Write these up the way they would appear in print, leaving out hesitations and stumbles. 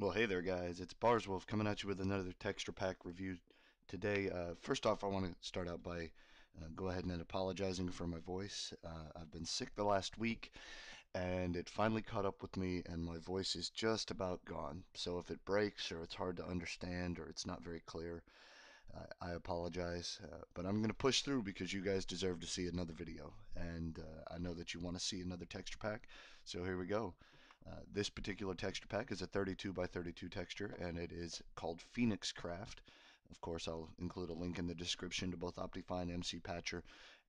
Well, hey there, guys. It's Barzwolf coming at you with another texture pack review today. First off, I want to start out by go ahead and apologizing for my voice. I've been sick the last week, and it finally caught up with me, and my voice is just about gone. So if it breaks, or it's hard to understand, or it's not very clear, I apologize. But I'm going to push through because you guys deserve to see another video, and I know that you want to see another texture pack. So here we go. This particular texture pack is a 32 by 32 texture, and it is called Phoneixcraft. Of course, I'll include a link in the description to both Optifine, MC Patcher,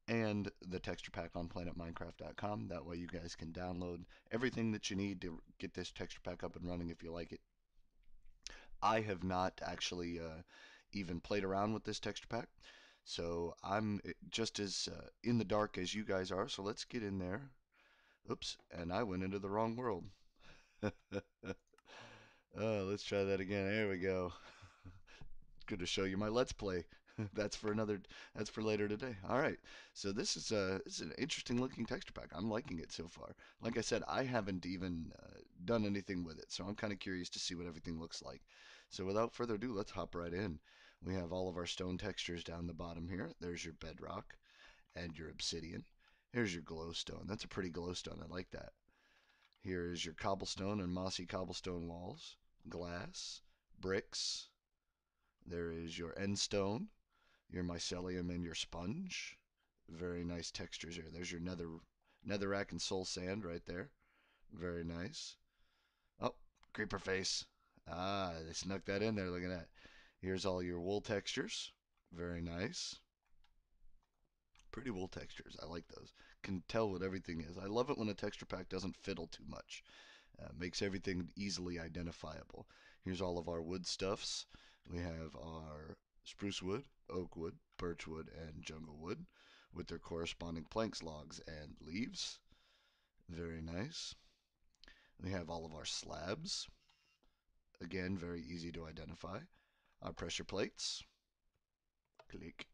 and the texture pack on planetminecraft.com. That way you guys can download everything that you need to get this texture pack up and running if you like it. I have not actually even played around with this texture pack, so I'm just as in the dark as you guys are, so let's get in there. Oops, and I went into the wrong world. Let's try that again. There we go. Good to show you my Let's Play. That's for another. That's for later today. All right. So this is an interesting looking texture pack. I'm liking it so far. Like I said, I haven't even done anything with it, so I'm kind of curious to see what everything looks like. So without further ado, let's hop right in. We have all of our stone textures down the bottom here. There's your bedrock and your obsidian. Here's your glowstone. That's a pretty glowstone. I like that. Here is your cobblestone and mossy cobblestone walls, glass, bricks. There is your end stone, your mycelium, and your sponge. Very nice textures here. There's your netherrack and soul sand right there. Very nice. Oh, creeper face. Ah, they snuck that in there. Look at that. Here's all your wool textures. Very nice. Pretty wool textures. I like those. Can tell what everything is. I love it when a texture pack doesn't fiddle too much. Makes everything easily identifiable. Here's all of our wood stuffs. We have our spruce wood, oak wood, birch wood, and jungle wood with their corresponding planks, logs, and leaves. Very nice. We have all of our slabs. Again, very easy to identify. Our pressure plates. Click.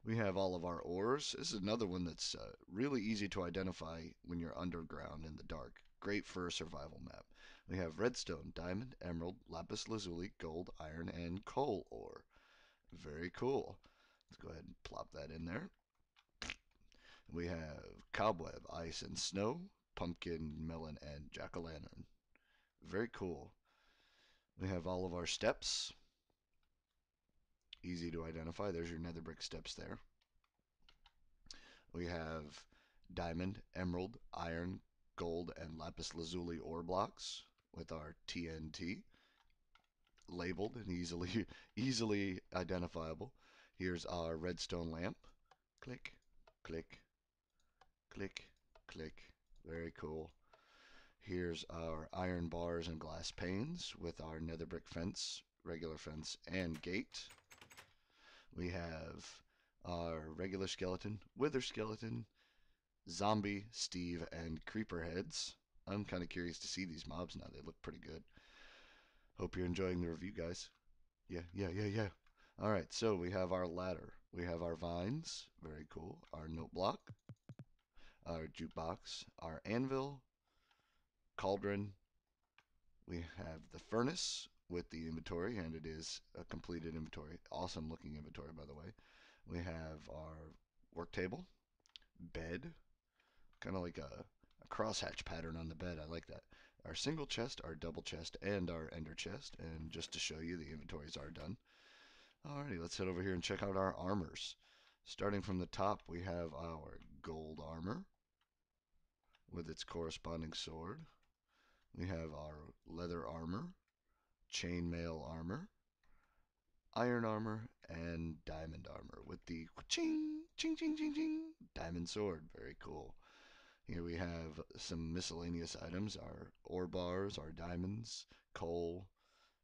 We have all of our ores. This is another one that's really easy to identify when you're underground in the dark. Great for a survival map. We have redstone, diamond, emerald, lapis lazuli, gold, iron, and coal ore. Very cool. Let's go ahead and plop that in there. We have cobweb, ice and snow, pumpkin, melon, and jack-o'-lantern. Very cool. We have all of our steps. Easy to identify. There's your nether brick steps there. We have diamond, emerald, iron, gold, and lapis lazuli ore blocks with our TNT labeled and easily identifiable. Here's our redstone lamp. Click, click, click, click. Very cool. Here's our iron bars and glass panes with our nether brick fence, regular fence, and gate. We have our regular skeleton, wither skeleton, zombie, Steve, and creeper heads. I'm kind of curious to see these mobs now. They look pretty good. Hope you're enjoying the review, guys. Yeah. All right, so we have our ladder. We have our vines. Very cool. Our note block. Our jukebox. Our anvil. Cauldron. We have the furnace with the inventory, and it is a completed inventory. Awesome looking inventory, by the way. We have our work table, bed, kind of like a crosshatch pattern on the bed. I like that. Our single chest, our double chest, and our ender chest. And just to show you, the inventories are done. Alrighty, let's head over here and check out our armors. Starting from the top, we have our gold armor with its corresponding sword. We have our leather armor, chainmail armor, iron armor, and diamond armor with the ching, ching, ching, ching, ching, diamond sword. Very cool. Here we have some miscellaneous items, our ore bars, our diamonds, coal,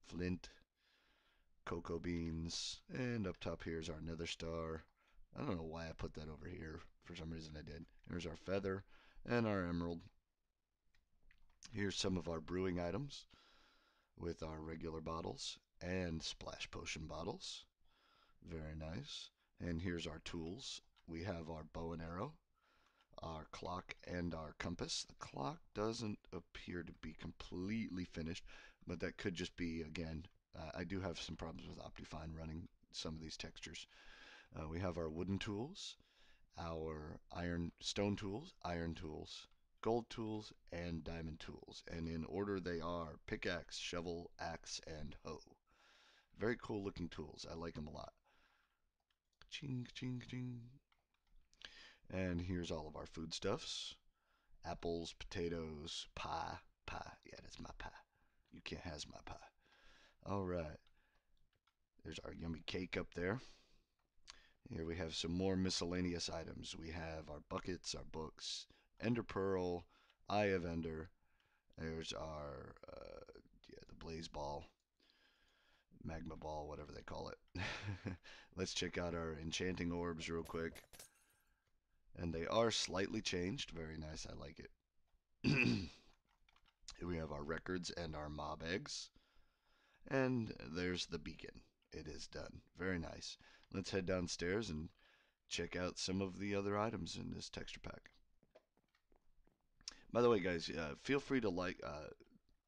flint, cocoa beans, and up top here is our nether star. I don't know why I put that over here. For some reason I did. Here's our feather and our emerald. Here's some of our brewing items with our regular bottles and splash potion bottles. Very nice. And here's our tools. We have our bow and arrow, our clock, and our compass. The clock doesn't appear to be completely finished, but that could just be, again, I do have some problems with Optifine running some of these textures. We have our wooden tools, our stone tools, iron tools, gold tools, and diamond tools. And in order they are pickaxe, shovel, axe, and hoe. Very cool looking tools. I like them a lot. Ching, ching, ching. And here's all of our foodstuffs. Apples, potatoes, pie. Pie. Yeah, that's my pie. You can't has my pie. All right. There's our yummy cake up there. Here we have some more miscellaneous items. We have our buckets, our books, Ender Pearl, Eye of Ender. There's our, the Blaze Ball, Magma Ball, whatever they call it. Let's check out our enchanting orbs real quick. And they are slightly changed. Very nice. I like it. Here we have our records and our mob eggs. And there's the beacon. It is done. Very nice. Let's head downstairs and check out some of the other items in this texture pack. By the way, guys, feel free to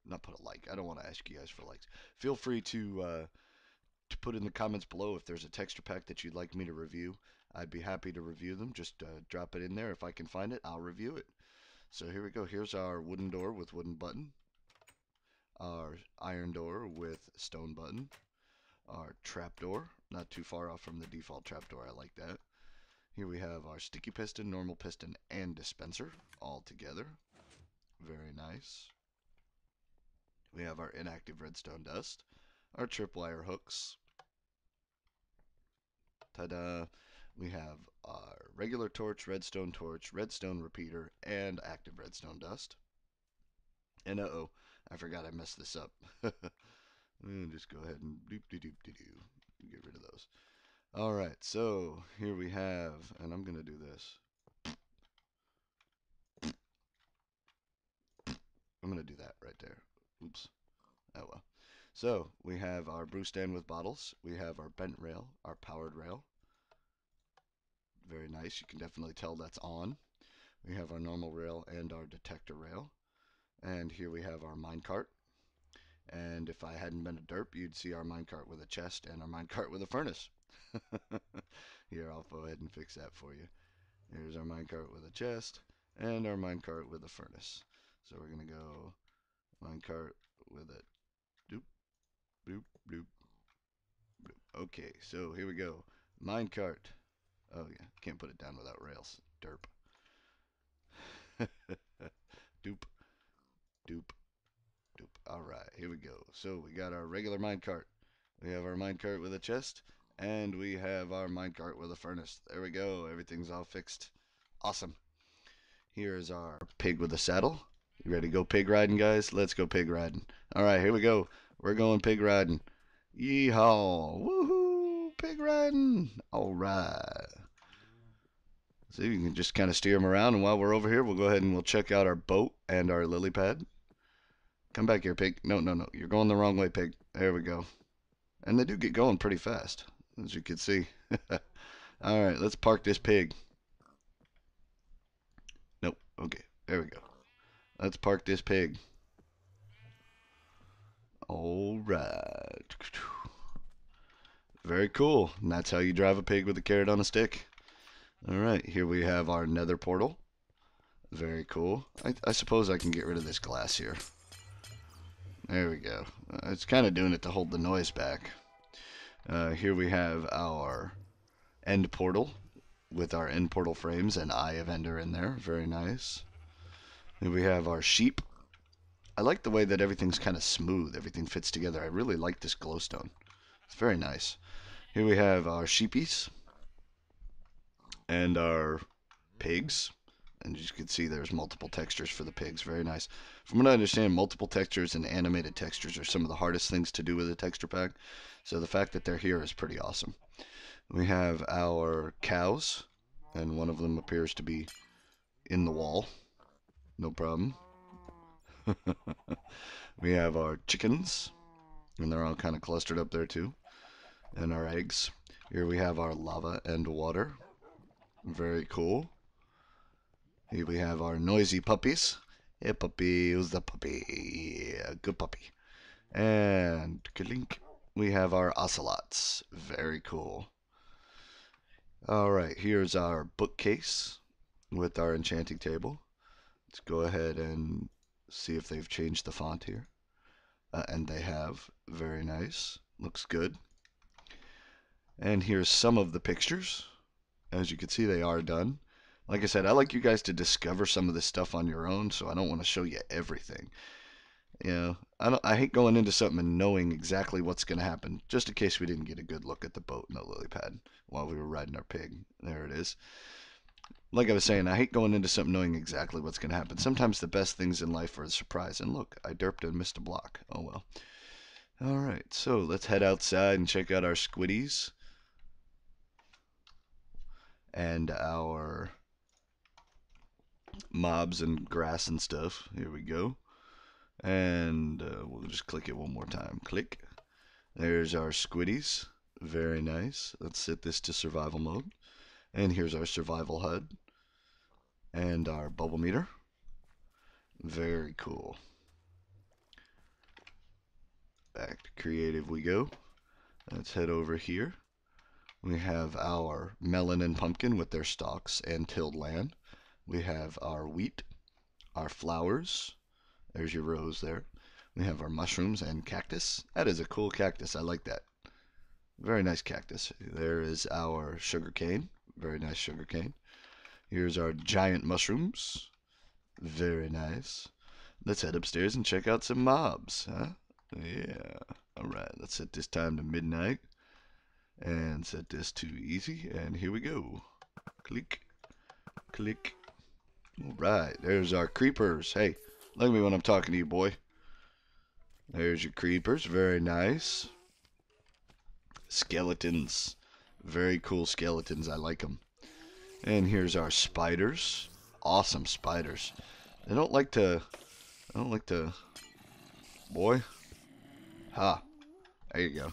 not put a like. I don't want to ask you guys for likes. Feel free to put in the comments below if there's a texture pack that you'd like me to review. I'd be happy to review them. Just drop it in there. If I can find it, I'll review it. So here we go. Here's our wooden door with wooden button. Our iron door with stone button. Our trapdoor, not too far off from the default trapdoor. I like that. Here we have our sticky piston, normal piston, and dispenser all together. Very nice. We have our inactive redstone dust, our tripwire hooks. Ta-da! We have our regular torch, redstone repeater, and active redstone dust. And uh-oh, I forgot I messed this up. Just go ahead and doop-de-doop-de-doo. Get rid of those. All right, so here we have, and I'm going to do this. I'm going to do that right there. Oops. Oh well. So we have our brew stand with bottles. We have our bent rail, our powered rail. Very nice. You can definitely tell that's on. We have our normal rail and our detector rail. And here we have our minecart. And if I hadn't been a derp, you'd see our minecart with a chest and our minecart with a furnace. Here, I'll go ahead and fix that for you. Here's our minecart with a chest and our minecart with a furnace. So we're going to go minecart with a doop, doop, doop, doop. Okay, so here we go. Minecart. Oh yeah, can't put it down without rails. Derp. Doop, doop, doop. Alright, here we go. So we got our regular minecart. We have our minecart with a chest. And we have our minecart with a furnace. There we go. Everything's all fixed. Awesome. Here's our pig with a saddle. You ready to go pig riding, guys? Let's go pig riding. Alright, here we go. We're going pig riding. Yeehaw. Woohoo. Pig riding. Alright. So you can just kind of steer them around. And while we're over here, we'll go ahead and we'll check out our boat and our lily pad. Come back here, pig. No, no, no. You're going the wrong way, pig. There we go. And they do get going pretty fast, as you can see. Alright, let's park this pig. Nope. Okay, there we go. Let's park this pig. Alright. Very cool. And that's how you drive a pig with a carrot on a stick. Alright, here we have our nether portal. Very cool. I suppose I can get rid of this glass here. There we go. It's kind of doing it to hold the noise back. Here we have our end portal with our end portal frames and Eye of Ender in there. Very nice. Here we have our sheep. I like the way that everything's kind of smooth. Everything fits together. I really like this glowstone. It's very nice. Here we have our sheepies and our pigs. And as you can see, there's multiple textures for the pigs. Very nice. From what I understand, multiple textures and animated textures are some of the hardest things to do with a texture pack. So the fact that they're here is pretty awesome. We have our cows, and one of them appears to be in the wall. No problem. We have our chickens, and they're all kind of clustered up there too. And our eggs. Here we have our lava and water. Very cool. Here we have our noisy puppies. Hey puppy, who's the puppy? Yeah, good puppy. And klink, we have our ocelots. Very cool. Alright, here's our bookcase with our enchanting table. Let's go ahead and see if they've changed the font here. And they have. Very nice. Looks good. And here's some of the pictures. As you can see, they are done. Like I said, I like you guys to discover some of this stuff on your own, so I don't want to show you everything. You know, I hate going into something and knowing exactly what's going to happen, just in case we didn't get a good look at the boat and the lily pad while we were riding our pig. There it is. Like I was saying, I hate going into something knowing exactly what's going to happen. Sometimes the best things in life are a surprise. And look, I derped and missed a block. Oh well. Alright, so let's head outside and check out our squiddies. And our mobs and grass and stuff. Here we go. And we'll just click it one more time. Click. There's our squiddies. Very nice. Let's set this to survival mode. And here's our survival HUD. And our bubble meter. Very cool. Back to creative we go. Let's head over here. We have our melon and pumpkin with their stalks and tilled land. We have our wheat, our flowers. There's your rose there. We have our mushrooms and cactus. That is a cool cactus. I like that. Very nice cactus. There is our sugar cane. Very nice sugar cane. Here's our giant mushrooms. Very nice. Let's head upstairs and check out some mobs, huh? Yeah. Alright, let's set this time to midnight. And set this to easy. And here we go. Click. Click. Alright, there's our creepers. Hey, look at me when I'm talking to you, boy. There's your creepers. Very nice. Skeletons. Very cool skeletons. I like them. And here's our spiders. Awesome spiders. They don't like to... Boy. Ha. There you go.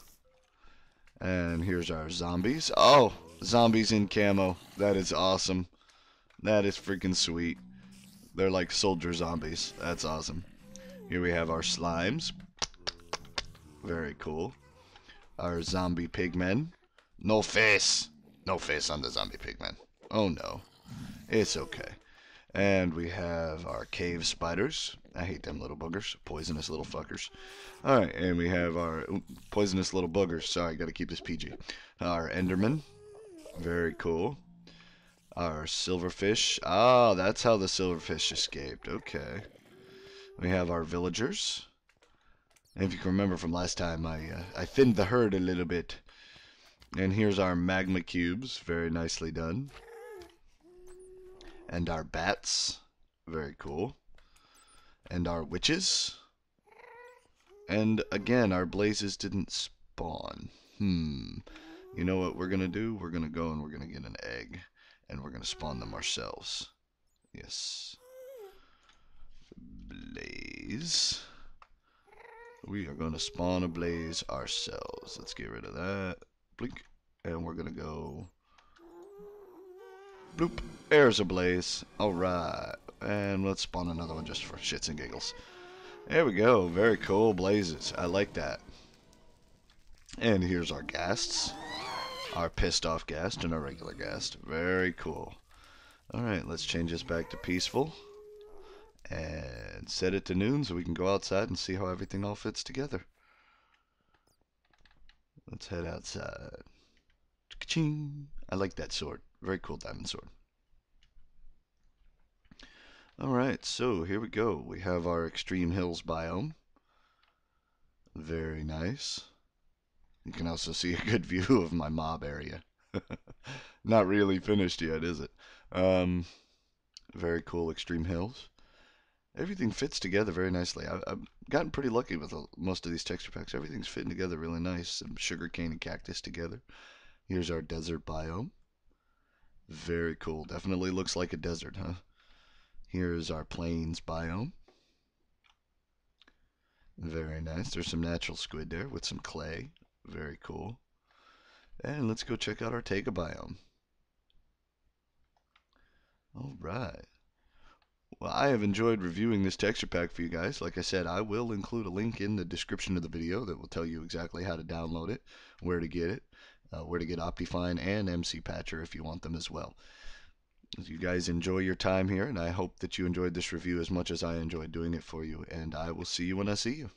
And here's our zombies. Oh, zombies in camo. That is awesome. That is freaking sweet. They're like soldier zombies. That's awesome. Here we have our slimes. Very cool. Our zombie pigmen. No face. No face on the zombie pigmen. Oh no. It's okay. And we have our cave spiders. I hate them little boogers. Poisonous little fuckers. Alright, and we have our poisonous little boogers. Sorry, gotta keep this PG. Our enderman. Very cool. Our silverfish. Ah, that's how the silverfish escaped. Okay. We have our villagers. And if you can remember from last time, I thinned the herd a little bit. And here's our magma cubes. Very nicely done. And our bats. Very cool. And our witches. And again, our blazes didn't spawn. You know what we're going to do? We're going to go and we're going to get an egg. And we're going to spawn them ourselves. Yes. Blaze. We are going to spawn a blaze ourselves. Let's get rid of that. Blink. And we're going to go... Bloop. There's a blaze. Alright. And let's spawn another one just for shits and giggles. There we go. Very cool blazes. I like that. And here's our ghasts. Our pissed off ghast and our regular ghast. Very cool. Alright, let's change this back to peaceful. And set it to noon so we can go outside and see how everything all fits together. Let's head outside. Ka-ching. I like that sword. Very cool diamond sword. Alright, so here we go. We have our extreme hills biome. Very nice. You can also see a good view of my mob area. Not really finished yet, is it? Very cool extreme hills. Everything fits together very nicely. I've gotten pretty lucky with most of these texture packs. Everything's fitting together really nice. Some sugarcane and cactus together. Here's our desert biome. Very cool. Definitely looks like a desert, huh? Here's our plains biome. Very nice. There's some natural squid there with some clay. Very cool. And let's go check out our taiga biome. Alright. Well, I have enjoyed reviewing this texture pack for you guys. Like I said, I will include a link in the description of the video that will tell you exactly how to download it, where to get it, where to get Optifine and MC Patcher if you want them as well. You guys enjoy your time here, and I hope that you enjoyed this review as much as I enjoyed doing it for you, and I will see you when I see you.